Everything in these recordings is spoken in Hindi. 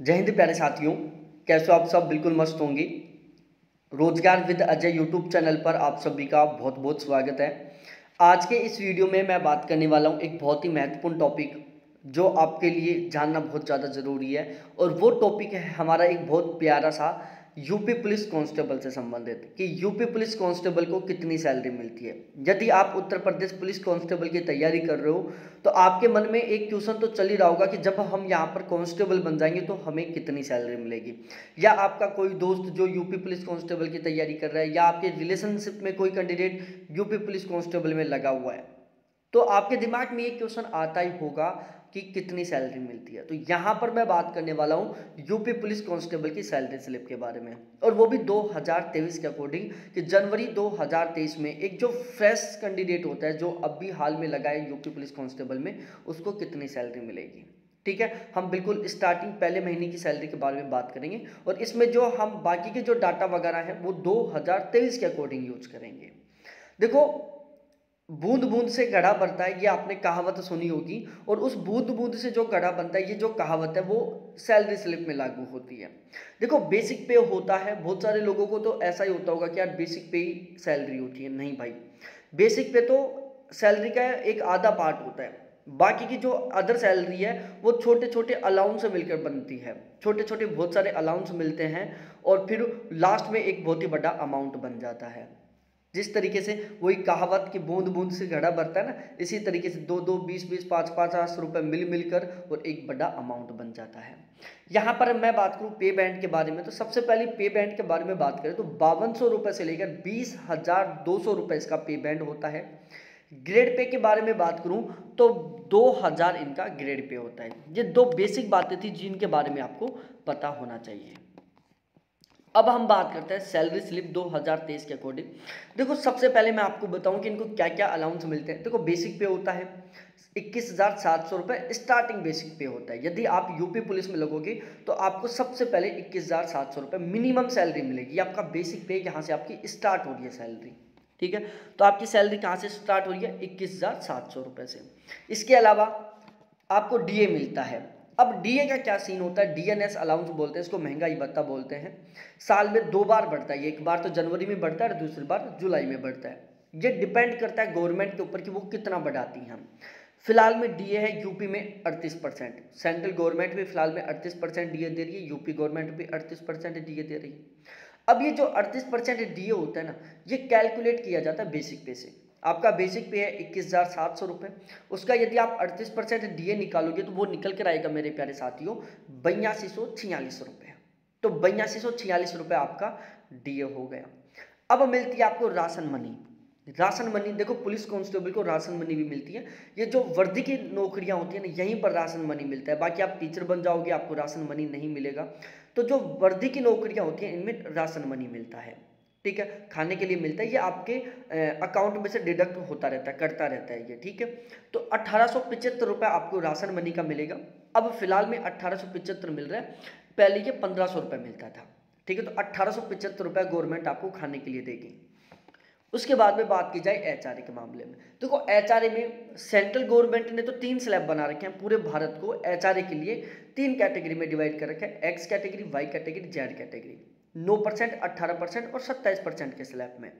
जय हिंद प्यारे साथियों, कैसे हो आप सब? बिल्कुल मस्त होंगे। रोजगार विद अजय यूट्यूब चैनल पर आप सभी का बहुत बहुत स्वागत है। आज के इस वीडियो में मैं बात करने वाला हूं एक बहुत ही महत्वपूर्ण टॉपिक जो आपके लिए जानना बहुत ज़्यादा ज़रूरी है। और वो टॉपिक है हमारा एक बहुत प्यारा सा यूपी पुलिस कांस्टेबल से संबंधित कि यूपी पुलिस कांस्टेबल को कितनी सैलरी मिलती है। यदि आप उत्तर प्रदेश पुलिस कांस्टेबल की तैयारी कर रहे हो तो आपके मन में एक क्वेश्चन तो चल ही रहा होगा कि जब हम यहाँ पर कांस्टेबल बन जाएंगे तो हमें कितनी सैलरी मिलेगी। या आपका कोई दोस्त जो यूपी पुलिस कांस्टेबल की तैयारी कर रहा है, या आपके रिलेशनशिप में कोई कैंडिडेट यूपी पुलिस कांस्टेबल में लगा हुआ है, तो आपके दिमाग में एक क्वेश्चन आता ही होगा कि कितनी सैलरी मिलती है। तो यहाँ पर मैं बात करने वाला हूँ यूपी पुलिस कांस्टेबल की सैलरी स्लिप के बारे में, और वो भी 2023 के अकॉर्डिंग कि जनवरी 2023 में एक जो फ्रेश कैंडिडेट होता है जो अभी हाल में लगा है यूपी पुलिस कांस्टेबल में, उसको कितनी सैलरी मिलेगी। ठीक है, हम बिल्कुल स्टार्टिंग पहले महीने की सैलरी के बारे में बात करेंगे, और इसमें जो हम बाकी के जो डाटा वगैरह है वो 2023 के अकॉर्डिंग यूज करेंगे। देखो, बूंद बूंद से घड़ा भरता है, ये आपने कहावत सुनी होगी, और उस बूंद बूंद से जो घड़ा बनता है, ये जो कहावत है वो सैलरी स्लिप में लागू होती है। देखो, बेसिक पे होता है, बहुत सारे लोगों को तो ऐसा ही होता होगा कि यार बेसिक पे ही सैलरी होती है। नहीं भाई, बेसिक पे तो सैलरी का एक आधा पार्ट होता है। बाकी की जो अदर सैलरी है वो छोटे छोटे अलाउंस से मिलकर बनती है। छोटे छोटे बहुत सारे अलाउंस मिलते हैं और फिर लास्ट में एक बहुत ही बड़ा अमाउंट बन जाता है। जिस तरीके से वही कहावत की बूंद बूंद से घड़ा भरता है ना, इसी तरीके से दो दो 20-20 5-5 रुपए मिल मिलकर और एक बड़ा अमाउंट बन जाता है। यहाँ पर मैं बात करूँ पे बैंड के बारे में, तो सबसे पहले पे बैंड के बारे में बात करें तो 5200 से लेकर 20,200 रुपये इसका पे बैंड होता है। ग्रेड पे के बारे में बात करूं तो 2000 इनका ग्रेड पे होता है। ये दो बेसिक बातें थी जिनके बारे में आपको पता होना चाहिए। अब हम बात करते हैं सैलरी स्लिप 2023 के अकॉर्डिंग। देखो, सबसे पहले मैं आपको बताऊं कि इनको क्या क्या अलाउंस मिलते हैं। देखो, बेसिक पे होता है 21,700 रुपये, स्टार्टिंग बेसिक पे होता है। यदि आप यूपी पुलिस में लगोगे तो आपको सबसे पहले 21,700 रुपये मिनिमम सैलरी मिलेगी। आपका बेसिक पे यहाँ से आपकी स्टार्ट हो रही है सैलरी। ठीक है, तो आपकी सैलरी कहाँ से स्टार्ट हो रही है? 21,700 रुपये से। इसके अलावा आपको डीए मिलता है। अब डीए का क्या सीन होता है? डीएनएस अलाउंस बोलते हैं इसको, महंगाई भत्ता बोलते हैं। साल में 2 बार बढ़ता है, एक बार तो जनवरी में बढ़ता है और दूसरी बार जुलाई में बढ़ता है। ये डिपेंड करता है गवर्नमेंट के ऊपर कि वो कितना बढ़ाती हैं। फिलहाल में डीए है यूपी में 38%। सेंट्रल गवर्नमेंट भी फिलहाल में 38% डीए दे रही है, यूपी गवर्नमेंट भी 38% डीए दे रही है। अब ये जो 38% डीए होता है ना, ये कैलकुलेट किया जाता है बेसिक पे से। आपका बेसिक पे है 21,700 रुपये, उसका यदि आप 38% डीए निकालोगे तो वो निकल कर आएगा मेरे प्यारे साथियों 8246 रुपये। तो 8246 रुपये आपका डीए हो गया। अब मिलती है आपको राशन मनी। राशन मनी, देखो पुलिस कांस्टेबल को राशन मनी भी मिलती है। ये जो वर्दी की नौकरियां होती है ना, यहीं पर राशन मनी मिलता है। बाकी आप टीचर बन जाओगे आपको राशन मनी नहीं मिलेगा। तो जो वर्दी की नौकरियां होती हैं इनमें राशन मनी मिलता है। ठीक है, खाने के लिए मिलता है, ये आपके अकाउंट में से डिडक्ट होता रहता है, कटता रहता है ये। ठीक है, तो 1875 रुपये आपको राशन मनी का मिलेगा। अब फिलहाल में 1875 मिल रहा है, पहले ये 1500 रुपये मिलता था। ठीक है, तो 1875 रुपये गवर्नमेंट आपको खाने के लिए देगी। उसके बाद में बात की जाए एचआरए के मामले में, देखो एचआरए में सेंट्रल गवर्नमेंट ने तो 3 स्लैब बना रखे हैं। पूरे भारत को एचआरए के लिए 3 कैटेगरी में डिवाइड कर रखा है, X category, Y category, Z category. 9%, 18% और 27% के स्लैब में।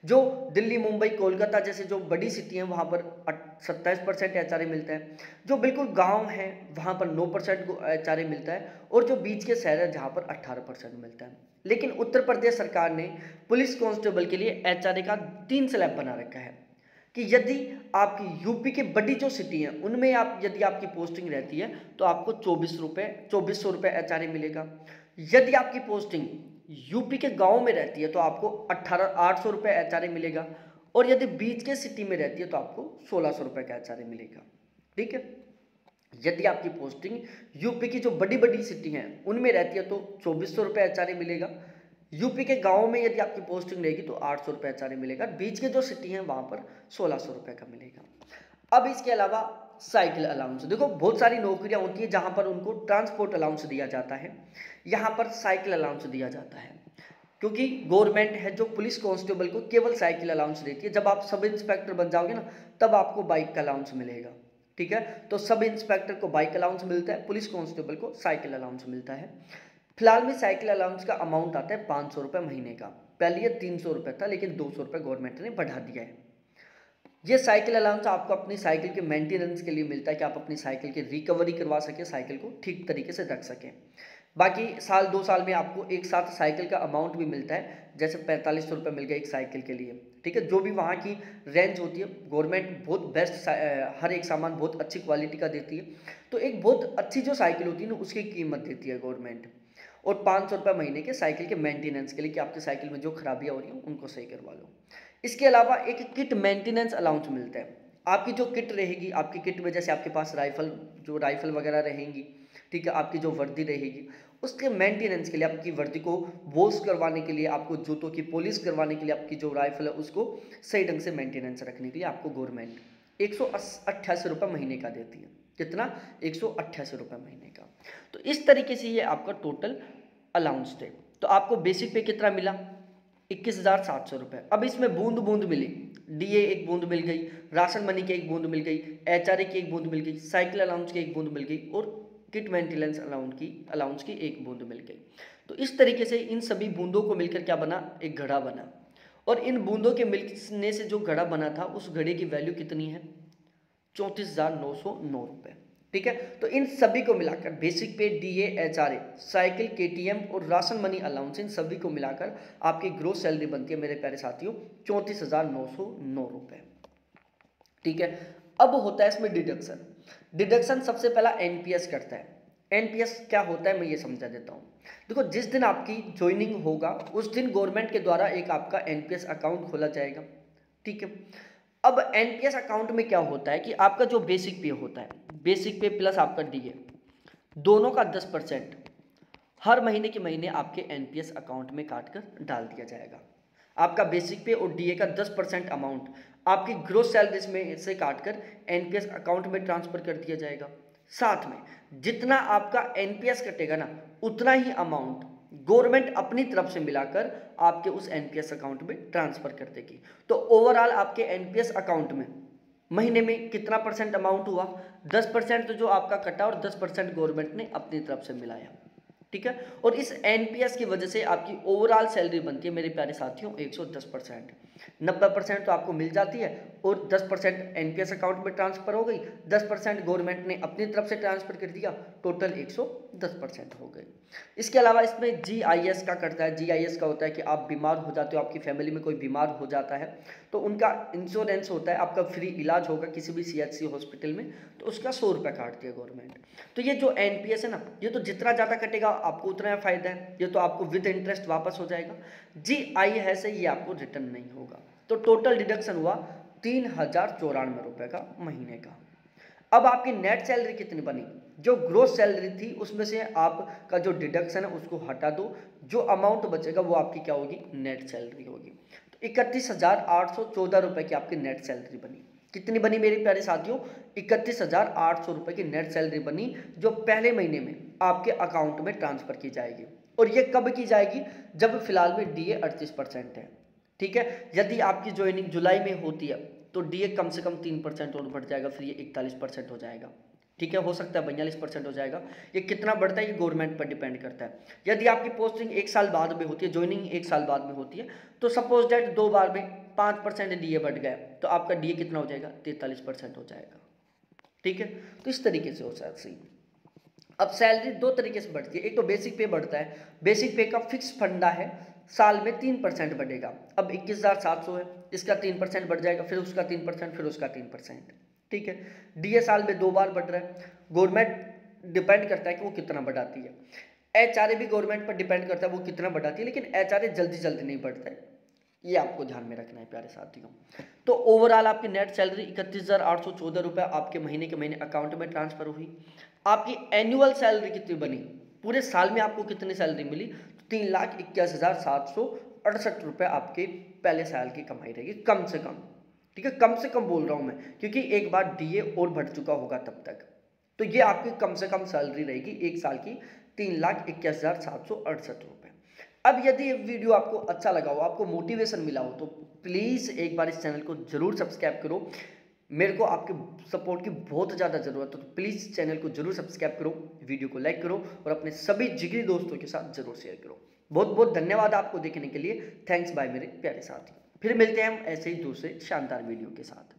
जो दिल्ली, मुंबई, कोलकाता जैसे जो बड़ी सिटी हैं वहाँ पर 27% एचआरए मिलता है। जो बिल्कुल गांव है वहाँ पर 9% एचआरए मिलता है, और जो बीच के शहर है जहाँ पर 18% मिलता है। लेकिन उत्तर प्रदेश सरकार ने पुलिस कांस्टेबल के लिए एचआरए का 3 स्लैब बना रखा है कि यदि आपकी यूपी की बड़ी जो सिटी है उनमें आप यदि आपकी पोस्टिंग रहती है तो आपको 2400 रुपये एचआरए मिलेगा। यदि आपकी पोस्टिंग यूपी के गांव में रहती है तो आपको 800 रुपये एचआरए मिलेगा, और यदि बीच के सिटी में रहती है तो आपको 1600 रुपये का एचआरए मिलेगा। ठीक है, यदि आपकी पोस्टिंग यूपी की जो बड़ी बड़ी सिटी हैं उनमें रहती है तो 2400 रुपये एचआरए मिलेगा। यूपी के गांव में यदि आपकी पोस्टिंग रहेगी तो 800 रुपये एचआरए मिलेगा। बीच के जो सिटी हैं वहां पर 1600 रुपये का मिलेगा। अब इसके अलावा साइकिल अलाउंस, देखो बहुत सारी नौकरियां होती हैं जहां पर उनको ट्रांसपोर्ट अलाउंस दिया जाता है, यहाँ पर साइकिल अलाउंस दिया जाता है। क्योंकि गवर्नमेंट है जो पुलिस कांस्टेबल को केवल साइकिल अलाउंस देती है। जब आप सब इंस्पेक्टर बन जाओगे ना तब आपको बाइक का अलाउंस मिलेगा। ठीक है। तो सब इंस्पेक्टर को बाइक अलाउंस मिलता है, पुलिस कांस्टेबल को साइकिल अलाउंस मिलता है। फिलहाल में साइकिल अलाउंस का अमाउंट आता है 500 रुपये महीने का। पहले ये 300 रुपये था, लेकिन 200 रुपये गवर्नमेंट ने बढ़ा दिया है। ये साइकिल अलाउंस आपको अपनी साइकिल के मेंटेनेंस के लिए मिलता है कि आप अपनी साइकिल की रिकवरी करवा सकें, साइकिल को ठीक तरीके से रख सकें। बाकी साल 2 साल में आपको एक साथ साइकिल का अमाउंट भी मिलता है, जैसे 4500 रुपये मिल गए एक साइकिल के लिए, ठीक है। जो भी वहाँ की रेंज होती है, गवर्नमेंट बहुत बेस्ट हर एक सामान बहुत अच्छी क्वालिटी का देती है। तो एक बहुत अच्छी जो साइकिल होती है ना, उसकी कीमत देती है गवर्नमेंट। और 500 रुपये महीने के साइकिल के मेंटेनेंस के लिए कि आपकी साइकिल में जो खराबियाँ हो रही हैं उनको सही करवा लो। इसके अलावा एक किट मेंटेनेंस अलाउंस मिलता है। आपकी जो किट रहेगी, आपकी किट में जैसे आपके पास राइफल वगैरह रहेंगी, ठीक है, आपकी जो वर्दी रहेगी, उसके मेंटेनेंस के लिए, आपकी वर्दी को वॉश करवाने के लिए, आपको जूतों की पॉलिश करवाने के लिए, आपकी जो राइफल है उसको सही ढंग से मेंटेनेंस रखने के लिए आपको गवर्नमेंट 188 रुपये महीने का देती है। कितना? 188 रुपये महीने का। तो इस तरीके से ये आपका टोटल अलाउंस थे। तो आपको बेसिक पे कितना मिला? 21,700 रुपये। अब इसमें बूंद बूंद मिली, डीए एक बूंद मिल गई, राशन मनी की एक बूंद मिल गई, एचआरए की एक बूंद मिल गई, साइकिल अलाउंस की एक बूंद मिल गई और किट मेंटेनेंस अलाउंस की एक बूंद मिल गई। तो इस तरीके से इन सभी बूंदों को मिलकर क्या बना? एक घड़ा बना। और इन बूंदों के मिलने से जो घड़ा बना था, उस घड़े की वैल्यू कितनी है? 34,909 रुपये, ठीक है। तो इन सभी को मिलाकर बेसिक पे, डीए, एचआरए, साइकिल, केटीएम और राशन मनी अलाउंस, इन सभी को मिलाकर आपकी ग्रोस सैलरी बनती है मेरे प्यारे साथियों 34,909 रुपये, ठीक है। अब होता है इसमें डिडक्शन। डिडक्शन सबसे पहला एनपीएस करता है। एनपीएस क्या होता है मैं ये समझा देता हूँ। देखो, जिस दिन आपकी ज्वाइनिंग होगा उस दिन गवर्नमेंट के द्वारा एक आपका एनपीएस अकाउंट खोला जाएगा, ठीक है। अब एनपीएस अकाउंट में क्या होता है कि आपका जो बेसिक पे होता है, बेसिक पे प्लस आपका डीए, दोनों का 10% हर महीने के महीने आपके एनपीएस अकाउंट में काट कर डाल दिया जाएगा। आपका बेसिक पे और डीए का 10% अमाउंट आपकी ग्रोस सैलरीज में से काट कर एनपीएस अकाउंट में ट्रांसफर कर दिया जाएगा। साथ में जितना आपका एनपीएस कटेगा ना, उतना ही अमाउंट गवर्नमेंट अपनी तरफ से मिलाकर आपके उस एनपीएस अकाउंट में ट्रांसफर कर देगी। तो ओवरऑल आपके एनपीएस अकाउंट में महीने में कितना परसेंट अमाउंट हुआ? 10% तो जो आपका कटा और 10% गवर्नमेंट ने अपनी तरफ से मिलाया, ठीक है। और इस एनपीएस की वजह से आपकी ओवरऑल सैलरी बनती है मेरे प्यारे साथियों 110%। 90% तो आपको मिल जाती है और 10% एनपीएस अकाउंट में ट्रांसफर हो गई, 10% गवर्नमेंट ने अपनी तरफ से ट्रांसफर कर दिया, टोटल 110% हो गई। इसके अलावा इसमें जीआईएस का करता है। जीआईएस का होता है कि आप बीमार हो जाते हो, आपकी फैमिली में कोई बीमार हो जाता है तो उनका इंश्योरेंस होता है, आपका फ्री इलाज होगा किसी भी सीएचसी हॉस्पिटल में, तो उसका 100 रुपये काटती है गवर्नमेंट। तो ये जो एनपीएस है ना, ये तो जितना ज़्यादा कटेगा आपको उतना फायदा है, ये तो आपको विद इंटरेस्ट वापस हो जाएगा। जीआईएस है ये आपको रिटर्न नहीं होगा। तो टोटल डिडक्शन हुआ 3,094 रुपये का महीने का। अब आपकी नेट सैलरी कितनी बनी? जो ग्रोस सैलरी थी उसमें से आपका जो डिडक्शन है उसको हटा दो, जो अमाउंट बचेगा वो आपकी क्या होगी? नेट सैलरी होगी। तो 31,814 रुपये की आपकी नेट सैलरी बनी। कितनी बनी मेरे प्यारे साथियों? 31,800 रुपये की नेट सैलरी बनी, जो पहले महीने में आपके अकाउंट में ट्रांसफर की जाएगी। और ये कब की जाएगी? जब फिलहाल में डीए 38% है, ठीक है। यदि आपकी ज्वाइनिंग जुलाई में होती है तो डीए कम से कम 3% और बढ़ जाएगा, फिर ये 41% हो जाएगा, ठीक है। हो सकता है 42% हो जाएगा। ये कितना बढ़ता है ये गवर्नमेंट पर डिपेंड करता है। यदि आपकी पोस्टिंग 1 साल बाद में होती है, ज्वाइनिंग 1 साल बाद में होती है, तो सपोज डेट 2 बार में 5% डीए बढ़ गया तो आपका डीए कितना हो जाएगा? 43% हो जाएगा, ठीक है। तो इस तरीके से हो सकता है। अब सैलरी 2 तरीके से बढ़ती है। एक तो बेसिक पे बढ़ता है, बेसिक पे का फिक्स फंडा है, साल में 3% बढ़ेगा। अब 21,700 है, इसका 3% बढ़ जाएगा, फिर उसका 3%, फिर उसका 3%, ठीक है। डीए साल में 2 बार बढ़ रहा है, गवर्नमेंट डिपेंड करता है कि वो कितना बढ़ाती है। एचआरए भी गवर्नमेंट पर डिपेंड करता है वो कितना बढ़ाती है, लेकिन एचआरए जल्दी जल्दी नहीं बढ़ता है, ये आपको ध्यान में रखना है प्यारे साथियों। तो ओवरऑल आपकी नेट सैलरी 31,814 रुपये आपके महीने के महीने अकाउंट में ट्रांसफर हुई। आपकी एनुअल सैलरी कितनी बनी? पूरे साल में आपको कितनी सैलरी मिली? तो 3,81,768 रुपये आपके पहले साल की कमाई रहेगी, कम से कम, ठीक है। कम से कम बोल रहा हूँ मैं, क्योंकि एक बार डीए और बढ़ चुका होगा तब तक। तो ये आपकी कम से कम सैलरी रहेगी एक साल की 3,81,768 रुपये। अब यदि ये वीडियो आपको अच्छा लगा हो, आपको मोटिवेशन मिला हो, तो प्लीज़ एक बार इस चैनल को जरूर सब्सक्राइब करो। मेरे को आपके सपोर्ट की बहुत ज़्यादा ज़रूरत है, तो प्लीज़ चैनल को जरूर सब्सक्राइब करो, वीडियो को लाइक करो और अपने सभी जिगरी दोस्तों के साथ जरूर शेयर करो। बहुत बहुत धन्यवाद आपको देखने के लिए। थैंक्स बाय मेरे प्यारे साथी। फिर मिलते हैं हम ऐसे ही दूसरे शानदार वीडियो के साथ।